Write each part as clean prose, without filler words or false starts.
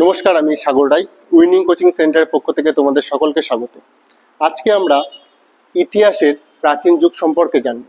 নমস্কার, আমি সাগর রায়। Winning coaching সেন্টারের পক্ষ থেকে তোমাদের সকলকে স্বাগত। আজকে আমরা ইতিহাসের প্রাচীন যুগ সম্পর্কে জানব।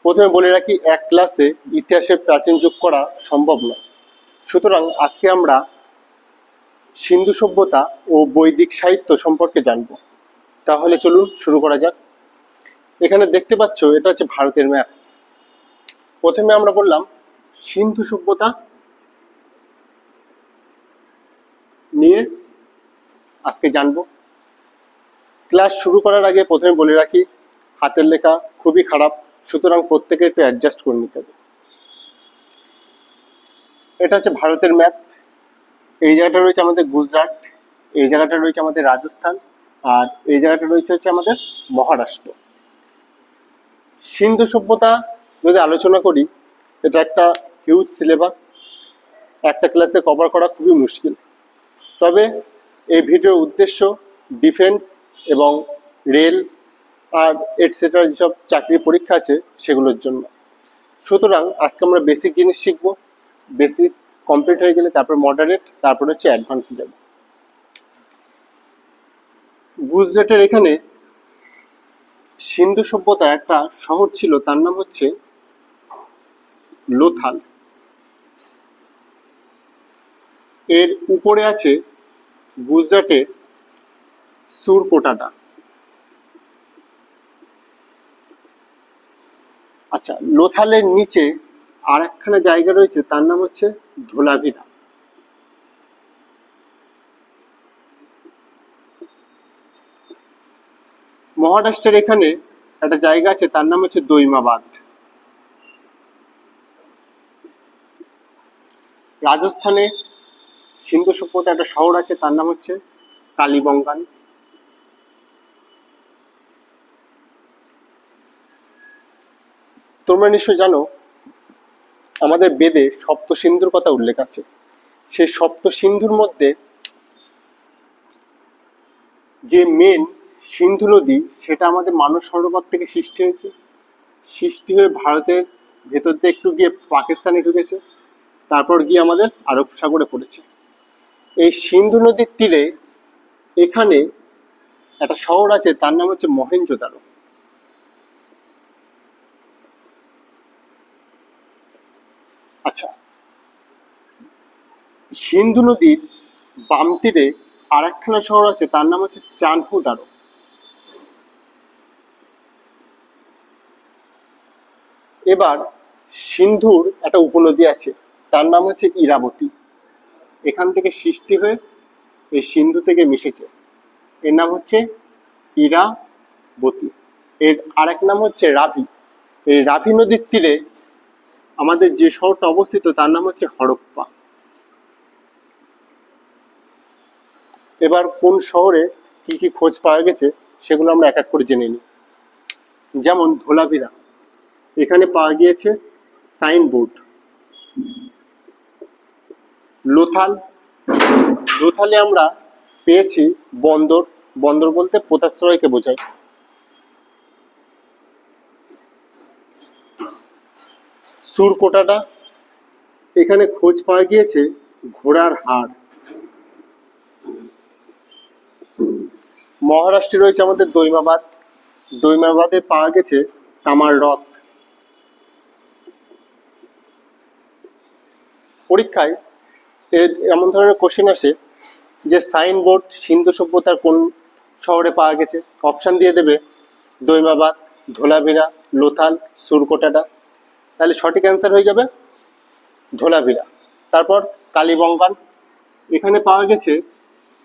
প্রথমে বলে রাখি, এক ক্লাসে ইতিহাসের প্রাচীন যুগ করা সম্ভব নয়। সুতরাং আজকে আমরা সিন্ধু সভ্যতা ও বৈদিক সাহিত্য সম্পর্কে জানব। তাহলে চলুন শুরু করা যাক। এখানে দেখতে পাচ্ছ, এটা হচ্ছে ভারতের ম্যাপ। প্রথমে আমরা বললাম সিন্ধু সভ্যতা নিয়ে আজকে জানবো। ক্লাস শুরু করার আগে প্রথমে বলে রাখি, হাতের লেখা খুবই খারাপ, সুতরাং প্রত্যেকে একটু অ্যাডজাস্ট করে নিতে হবে। এটা হচ্ছে ভারতের ম্যাপ। এই জায়গাটা রয়েছে আমাদের গুজরাট, এই জায়গাটা রয়েছে আমাদের রাজস্থান, আর এই জায়গাটা রয়েছে হচ্ছে আমাদের মহারাষ্ট্র। সিন্ধু সভ্যতা যদি আলোচনা করি, এটা একটা হিউজ সিলেবাস, একটা ক্লাসে কভার করা খুবই মুশকিল। তবে এই ভিডিওর উদ্দেশ্য ডিফেন্স এবং রেল আর এটসেট্রা যেসব চাকরির পরীক্ষা আছে সেগুলোর জন্য। সুতরাং আজকে আমরা বেসিক জিনিস শিখব। বেসিক কমপ্লিট হয়ে গেলে তারপর মডারেট, তারপর হচ্ছে অ্যাডভান্সে যাব। গুজরাটের এখানে সিন্ধু সভ্যতার একটা শহর ছিল, তার নাম হচ্ছে লোথাল। এর উপরে আছে গুজরাটের সুরকোটাটা। আচ্ছা, লোথালের নিচে আর একখানা জায়গা রয়েছে, তার নাম হচ্ছে ধোলাভিরা। মহারাষ্ট্রের এখানে একটা জায়গা আছে, তার নাম হচ্ছে দৈমাবাদ। রাজস্থানে সিন্ধু সভ্যতা একটা শহর আছে, তার নাম হচ্ছে কালীবঙ্গান। তোমরা নিশ্চয় জানো, আমাদের বেদে সপ্ত সিন্ধুর কথা উল্লেখ আছে। সেই সপ্ত সিন্ধুর মধ্যে যে মেন সিন্ধু নদী, সেটা আমাদের মানস সরোবর থেকে সৃষ্টি হয়েছে। সৃষ্টি হয়ে ভারতের ভেতর দিয়ে একটু গিয়ে পাকিস্তানে ঢুকেছে, তারপর গিয়ে আমাদের আরব সাগরে পড়েছে। এই সিন্ধু নদীর তীরে এখানে একটা শহর আছে, তার নাম হচ্ছে মহেঞ্জোদারো। আচ্ছা, সিন্ধু নদীর বাম তীরে আর একখানা শহর আছে, তার নাম হচ্ছে চানহুদারো। এবার সিন্ধুর একটা উপনদী আছে, তার নাম হচ্ছে ইরাবতী। এখান থেকে সৃষ্টি হয়ে এই সিন্ধু থেকে মিশেছে, এর নাম হচ্ছে ইরাবতী। এর আরেক নাম হচ্ছে রাভি। এই রাভি নদীর তীরে আমাদের যে শহরটা অবস্থিত, তার নাম হচ্ছে হরপ্পা। এবার কোন শহরে কি কি খোঁজ পাওয়া গেছে সেগুলো আমরা এক এক করে জেনে নিই। যেমন ধোলাভিরা, এখানে পাওয়া গিয়েছে সাইনবোর্ড। লোথাল, লোথালে আমরা পেয়েছি বন্দর। বন্দর বলতে পোতাশ্রয়কে বোঝায়। সুরকোটাটা, এখানে খোঁজ পাওয়া গিয়েছে ঘোড়ার হাড়। মহারাষ্ট্রে রয়েছে আমাদের দৈমাবাদ। দৈমাবাদে পাওয়া গেছে তামার রথ। পরীক্ষায় এমন ধরনের কোশ্চেন আসে যে সাইনবোর্ড সিন্ধু সভ্যতার কোন শহরে পাওয়া গেছে, অপশান দিয়ে দেবে দৈমাবাদ, ধোলাভিরা, লোথাল, সুরকোটাটা। তাহলে সঠিক অ্যান্সার হয়ে যাবে ধোলাভিরা। তারপর কালীবঙ্গান, এখানে পাওয়া গেছে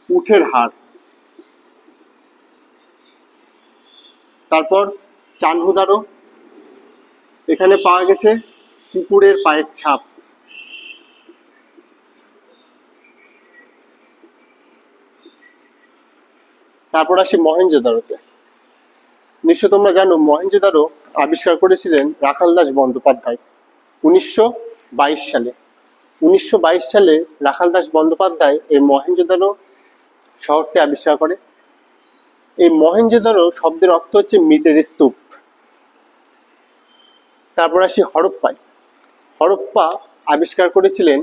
উটের হাড়। তারপর চানহুদারো, এখানে পাওয়া গেছে কুকুরের পায়ের ছাপ। তারপর আসি মহেঞ্জোদারোতে। নিশ্চয় তোমরা জানো, মহেঞ্জোদারো আবিষ্কার করেছিলেন রাখালদাস বন্দ্যোপাধ্যায় 1922 সালে। 1922 সালে রাখালদাস বন্দ্যোপাধ্যায় এই মহেঞ্জোদারো শহরটি আবিষ্কার করে। এই মহেঞ্জোদারো শব্দের অর্থ হচ্ছে মৃতের স্তূপ। তারপর আসি হরপ্পায়। হরপ্পা আবিষ্কার করেছিলেন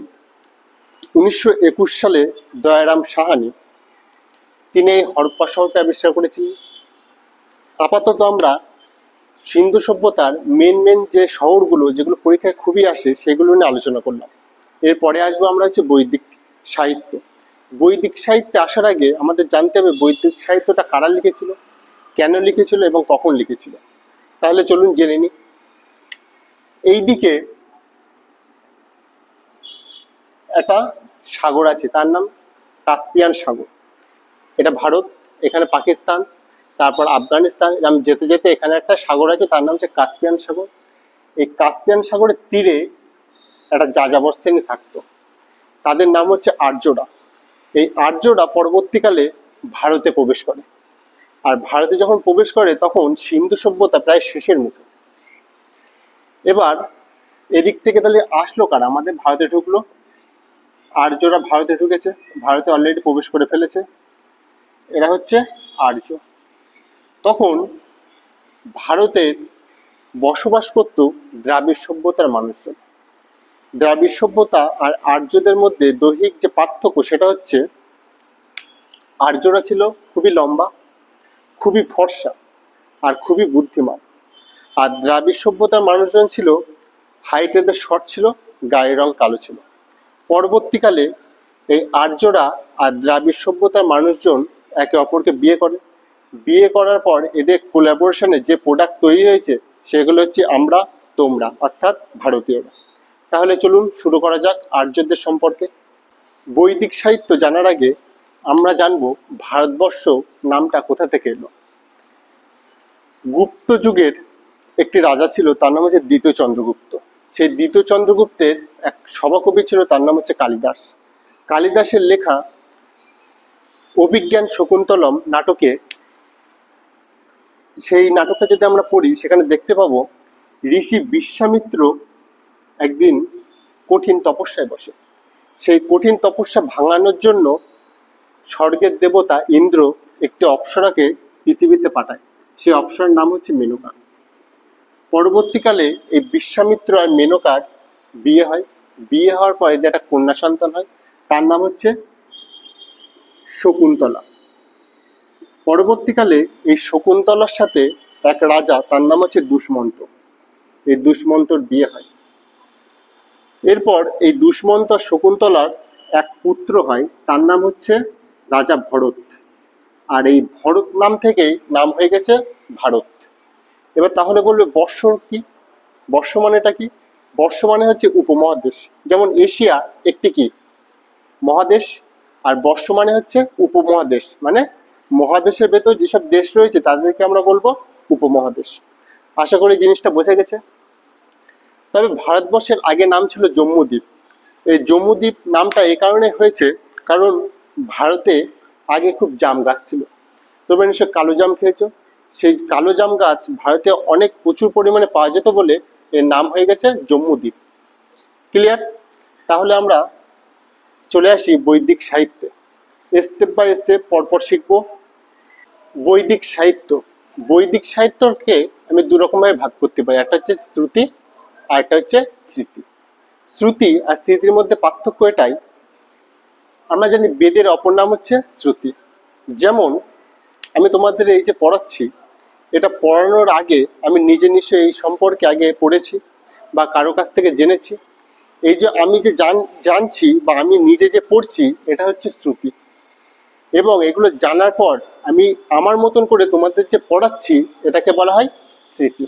1921 সালে দয়ারাম সাহানি তিনি এই হরপ্পা শহরকে আবিষ্কার করেছিলেন। আপাতত আমরা সিন্ধু সভ্যতার মেন যে শহরগুলো যেগুলো পরীক্ষায় খুবই আসে সেগুলো নিয়ে আলোচনা করলাম। এরপরে আসবো আমরা হচ্ছে বৈদিক সাহিত্য। বৈদিক সাহিত্যে আসার আগে আমাদের জানতে হবে বৈদিক সাহিত্যটা কারা লিখেছিল, কেন লিখেছিল এবং কখন লিখেছিল। তাহলে চলুন জেনে নিই। এইদিকে একটা সাগর আছে, তার নাম কাস্পিয়ান সাগর। এটা ভারত, এখানে পাকিস্তান, তারপর আফগানিস্তান, এরকম যেতে যেতে এখানে একটা সাগর আছে, তার নাম হচ্ছে কাস্পিয়ান সাগর। এই কাস্পিয়ান সাগরের তীরে একটা যাযাবর শ্রেণী থাকতো, তাদের নাম হচ্ছে আর্যরা। এই আর্যরা পরবর্তীকালে ভারতে প্রবেশ করে, আর ভারতে যখন প্রবেশ করে তখন সিন্ধু সভ্যতা প্রায় শেষের মুখে। এবার এদিক থেকে তাহলে আসলো কারা আমাদের ভারতে ঢুকলো? আর্যরা ভারতে ঢুকেছে, ভারতে অলরেডি প্রবেশ করে ফেলেছে, এরা হচ্ছে আর্য। তখন ভারতের বসবাস করত দ্রাবিড় সভ্যতার মানুষজন। দ্রাবিড় সভ্যতা আর আর্যদের মধ্যে দৈহিক যে পার্থক্য সেটা হচ্ছে আর্যরা ছিল খুবই লম্বা, খুবই ফর্সা আর খুবই বুদ্ধিমান, আর দ্রাবিড় সভ্যতার মানুষজন ছিল হাইট এদের শর্ট ছিল, গায়ের রং কালো ছিল। পরবর্তীকালে এই আর্যরা আর দ্রাবিড় সভ্যতার মানুষজন একে অপরকে বিয়ে করে। বিয়ে করার পর এদের কোলাবোরেশনে যে প্রোডাক্ট তৈরি হয়েছে সেগুলো হচ্ছে আমরা তোমরা, অর্থাৎ ভারতীয়রা। তাহলে চলুন শুরু করা যাক আর্যদের সম্পর্কে। বৈদিক সাহিত্য জানার আগে আমরা জানবো ভারতবর্ষ নামটা কোথা থেকে এলো। গুপ্ত যুগের একটি রাজা ছিল, তার নাম হচ্ছে দ্বিতীয় চন্দ্রগুপ্ত। সেই দ্বিতীয় চন্দ্রগুপ্তের এক সভাকবি ছিল, তার নাম হচ্ছে কালিদাস। কালিদাসের লেখা অভিজ্ঞান শকুন্তলম নাটকে, সেই নাটকটা যদি আমরা পড়ি সেখানে দেখতে পাবো ঋষি বিশ্বামিত্র একদিন কঠিন তপস্যায় বসে। সেই কঠিন তপস্যা ভাঙানোর জন্য স্বর্গের দেবতা ইন্দ্র একটি অপ্সরাকে পৃথিবীতে পাঠায়। সেই অপ্সরার নাম হচ্ছে মেনকা। পরবর্তীকালে এই বিশ্বামিত্র আর মেনকার বিয়ে হয়। বিয়ে হওয়ার পর এদের একটা কন্যা সন্তান হয়, তার নাম হচ্ছে শকুন্তলা। পরবর্তীকালে এই শকুন্তলার সাথে এক রাজা, তার নাম হচ্ছে দুষ্মন্ত। এই দুষ্মন্তর বিয়ে হয়। এরপর এই দুষ্মন্ত শকুন্তলার এক পুত্র হয়, তার নাম হচ্ছে রাজা ভরত। আর এই ভরত নাম থেকেই নাম হয়ে গেছে ভারত। এবার তাহলে বলবে বর্ষ কি? বর্ষ মানেটা কি? বর্ষ মানে হচ্ছে উপমহাদেশ। যেমন এশিয়া একটি কি মহাদেশ, আর বর্ষ মানে হচ্ছে উপমহাদেশ, মানে মহাদেশের ভেতর যেসব দেশ রয়েছে তাদেরকে আমরা বলবো উপমহাদেশ। আশা করি জিনিসটা বোঝা গেছে। তবে ভারতবর্ষের আগে নাম ছিল জম্মুদ্বীপ। এই জম্মুদ্বীপ নামটা এই কারণে হয়েছে কারণ ভারতে আগে খুব জাম গাছ ছিল। তোমরা নিশ্চয় কালো জাম খেয়েছো। সেই কালো জাম গাছ ভারতে অনেক প্রচুর পরিমাণে পাওয়া যেত বলে এর নাম হয়ে গেছে জম্মুদ্বীপ। ক্লিয়ার? তাহলে আমরা চলে আসি বৈদিক সাহিত্যে। স্টেপ বাই স্টেপ পরপর শিখবো। বৈদিক সাহিত্য, বৈদিক সাহিত্যকে আমি দু রকম ভাবে ভাগ করতে পারি, একটা হচ্ছে শ্রুতি আর একটা হচ্ছে স্মৃতি। শ্রুতি আর স্মৃতির মধ্যে পার্থক্য এটাই, আমরা জানি বেদের অপর নাম হচ্ছে শ্রুতি। যেমন আমি তোমাদের এই যে পড়াচ্ছি, এটা পড়ানোর আগে আমি নিজে নিশ্চয়ই এই সম্পর্কে আগে পড়েছি বা কারো কাছ থেকে জেনেছি। এই যে আমি যে জানছি বা আমি নিজে যে পড়ছি, এটা হচ্ছে শ্রুতি। এবং এগুলো জানার পর আমি আমার মতন করে তোমাদের যে পড়াচ্ছি এটাকে বলা হয় স্মৃতি।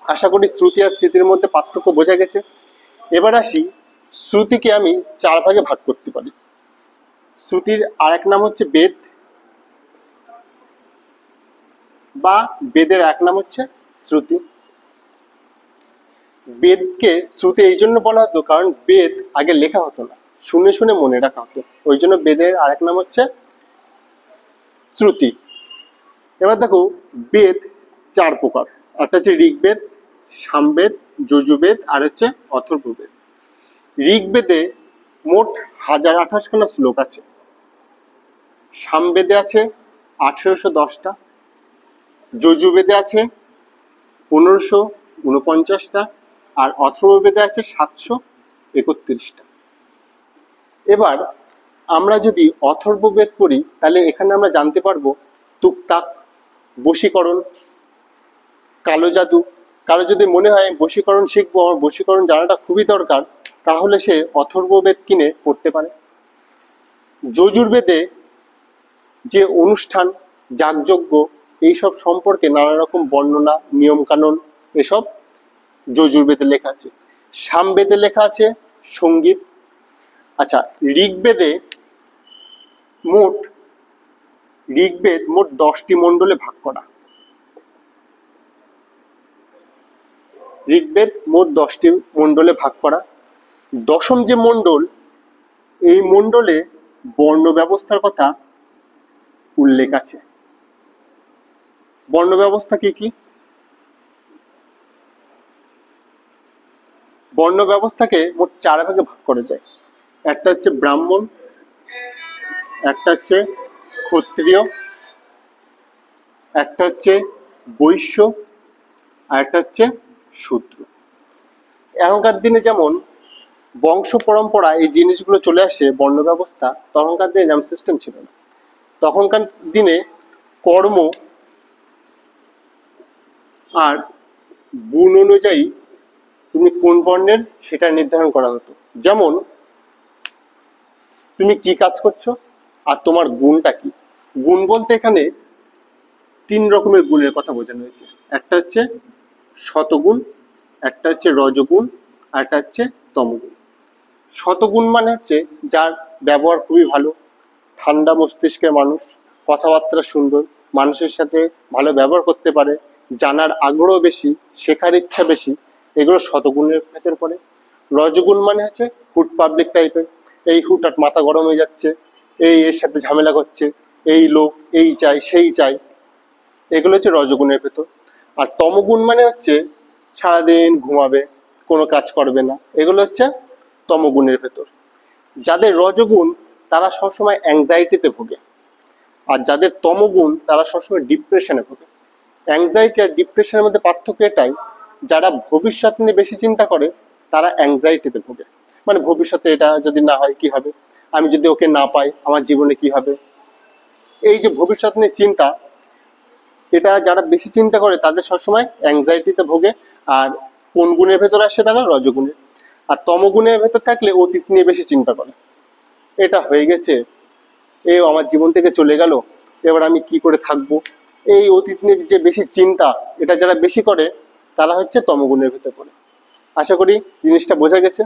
আশা করি শ্রুতি আর স্মৃতির মধ্যে পার্থক্য বোঝা গেছে। এবার আসি, শ্রুতিকে আমি 4 ভাগে ভাগ করতে পারি। শ্রুতির আরেক নাম হচ্ছে বেদ, বা বেদের এক নাম হচ্ছে শ্রুতি। বেদকে শ্রুতি এই জন্য বলা হতো কারণ বেদ আগে লেখা হতো না, শুনে শুনে মনে রাখা হতো, ওই জন্য বেদের আরেক নাম হচ্ছে শ্রুতি। এবার দেখো বেদ 4 প্রকার, একটা হচ্ছে ঋগ্বেদ, সামবেদ, যজুর্বেদ আর হচ্ছে অথর্ববেদ। ঋগ্বেদে মোট 1028 খানা শ্লোক আছে, সামবেদে আছে 1810টা, যজুর্বেদে আছে 1549টা, আর অথর্ববেদে আছে 731টা। এবার আমরা যদি অথর্ববেদ পড়ি তাহলে এখানে আমরা জানতে পারবো তুকতাক, বশীকরণ, কালো জাদু। কারো যদি মনে হয় বশীকরণ শিখবো, আমার বশীকরণ জানাটা খুবই দরকার, তাহলে সে অথর্ববেদ কিনে পড়তে পারে। যজুর্বেদে যে অনুষ্ঠান, যাগযজ্ঞ এইসব সম্পর্কে নানা রকম বর্ণনা, নিয়ম কানুন এসব যজুর্বেদে লেখা আছে। সামবেদে লেখা আছে সঙ্গীত। আচ্ছা, ঋগ্বেদে মোট 10টি মণ্ডলে ভাগ করা। ঋগ্বেদ মোট 10টি মণ্ডলে ভাগ করা। দশম যে মণ্ডল, এই মণ্ডলে বর্ণ ব্যবস্থার কথা উল্লেখ আছে। বর্ণ ব্যবস্থা কি কি? বর্ণ ব্যবস্থাকে মোট 4 ভাগে ভাগ করা যায়। একটা হচ্ছে ব্রাহ্মণ, একটা হচ্ছে ক্ষত্রিয়, একটা হচ্ছে বৈশ্য, আর একটা হচ্ছে শূদ্র। এখনকার দিনে যেমন বংশ পরম্পরা এই জিনিসগুলো চলে আসে বর্ণ ব্যবস্থা, তখনকার দিনে যেমন সিস্টেম ছিল না। তখনকার দিনে কর্ম আর গুণ অনুযায়ী তুমি কোন বর্ণের সেটা নির্ধারণ করা হতো। যেমন তুমি কি কাজ করছো আর তোমার গুণটা কি। গুণ বলতে এখানে 3 রকমের গুণের কথা বোঝানো হয়েছে। একটা হচ্ছে শতগুণ, একটা হচ্ছে রজগুণ, আর একটা হচ্ছে তমগুণ। শতগুণ মানে হচ্ছে যার ব্যবহার খুবই ভালো, ঠান্ডা মস্তিষ্কের মানুষ, কথাবার্তা সুন্দর, মানুষের সাথে ভালো ব্যবহার করতে পারে, জানার আগ্রহ বেশি, শেখার ইচ্ছা বেশি, এগুলো শতগুণের ভেতর পড়ে। রজগুণ মানে হচ্ছে হুট পাবলিক টাইপের, এই হুটহাট মাথা গরম হয়ে যাচ্ছে, এর সাথে ঝামেলা করছে, এই লোক এই চাই সেই চাই, এগুলো হচ্ছে রজগুণের ভেতর। আর তমগুণ মানে হচ্ছে সারাদিন ঘুমাবে, কোনো কাজ করবে না, এগুলো হচ্ছে তমগুণের ভেতর। যাদের রজগুণ তারা সবসময় অ্যাংজাইটিতে ভোগে, আর যাদের তমগুণ তারা সবসময় ডিপ্রেশনে ভোগে। অ্যাংজাইটি আর ডিপ্রেশনের মধ্যে পার্থক্য এটাই, যারা ভবিষ্যৎ নিয়ে বেশি চিন্তা করে তারা অ্যাংজাইটিতে ভোগে। মানে ভবিষ্যতে এটা যদি না হয় কি হবে, আমি যদি ওকে না পাই আমার জীবনে কি হবে, এই যে ভবিষ্যৎ নিয়ে চিন্তা, এটা যারা বেশি চিন্তা করে তাদের সবসময় অ্যাংজাইটিতে ভোগে। আর কোন গুণের ভেতর আসে তারা? রজগুণে। আর তমগুণের ভেতর থাকলে অতীত নিয়ে বেশি চিন্তা করে, এটা হয়ে গেছে, আমার জীবন থেকে চলে গেল, এবার আমি কি করে থাকবো, এই অতীত নিয়ে যে বেশি চিন্তা, এটা যারা বেশি করে তারা হচ্ছে তমগুণের ভেতর পড়ে। আশা করি জিনিসটা বোঝা গেছে।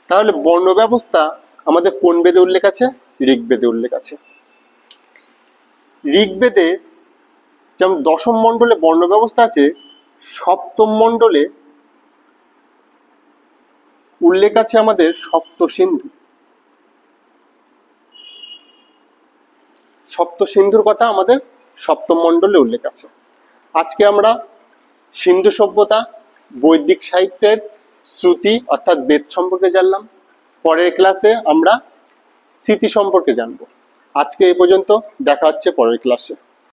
তাহলে বর্ণ ব্যবস্থা আমাদের কোন বেদে উল্লেখ আছে? ঋগ্বেদে উল্লেখ আছে। ঋগ্বেদে যেমন 10ম মণ্ডলে বর্ণ ব্যবস্থা আছে, 7ম মণ্ডলে উল্লেখ আছে আমাদের সপ্তসিন্ধু। সপ্তসিন্ধুর কথা আমাদের 7ম মণ্ডলে উল্লেখ আছে। আজকে আমরা সিন্ধু সভ্যতা, বৈদিক সাহিত্যের শ্রুতি অর্থাৎ বেদ সম্পর্কে জানলাম। পরের ক্লাসে আমরা স্মৃতি সম্পর্কে জানবো। আজকে এই পর্যন্ত, দেখা হচ্ছে পরের ক্লাসে।